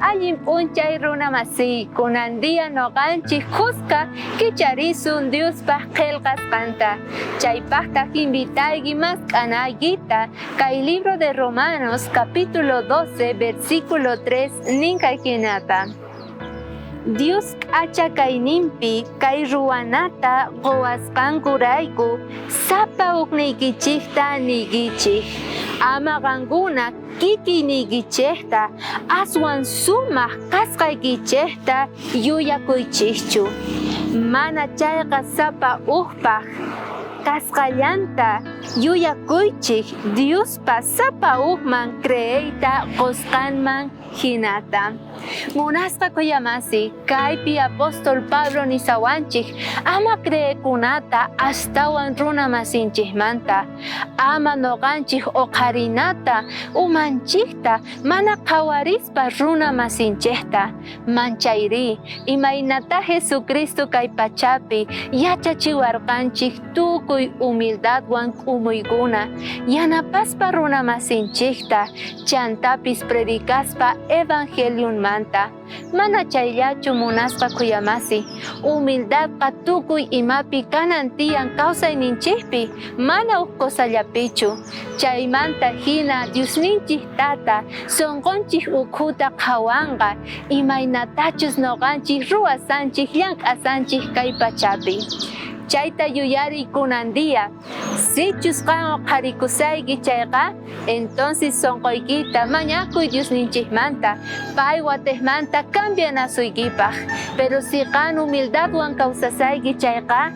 Allin p'unchay runamasiy kunandiya noqanchik qusqa kicharisun Diospaq qillqasqanta. Chaypaqtaq invitayki mask'anaykita kay libro de Romanos capítulo 12 versículo 3 ninqa hinata. Dios k'achakayninpi kay ruwanata quwasqankurayku sapa ukniykichikta niyichik. Ama qankuna kikiynikichikta aswan sumaq kasqaykichikta yuyakuychikchu. Mana chayqa sapa ukpaq kasqallanta yuyakuychik Diospa sapa ukman creeyta qusqanman hinata. Munasqa kuyamasi, kaypi apóstol Pablo nisawanchik ama creekunata astawan runa masinchikmanta, ama noqanchik uqharinata umanchikta mana qawarispa runa masinchikta. Manchayri, imaynata Jesucristo kay pachapi yachachiwarqanchik tukuy humildadwan k'umuykuna, yanapaspa runa masinchikta, chantapis predikaspa evangeliumanta. Mana chayllachu munasqa kuyamasi, humildadqa tukuy imapi kanan tiyan kawsayninchikpi, mana huk kusallapichu. Chaymanta hina Diosninchik Tata sunqunchik ukhuta qhawanqa, imaynatachus noqanchik ruwasanchik llank'asanchik kay pachapi. Chayta yuyariy kunandiya, sichus qan uqharikusayki chayqa, entonces sunquykita mañakuy Diosninchikmanta, pay watejmanta cambianasuykipaq. Pero si qan humildadwan kawsasayki chayqa,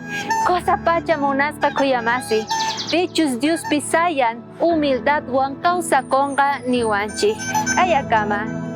cosa pacha munasqa kuyamasi, pichus Dios pisayan humildadwan kawsakunqa niwanchik. Kayakama.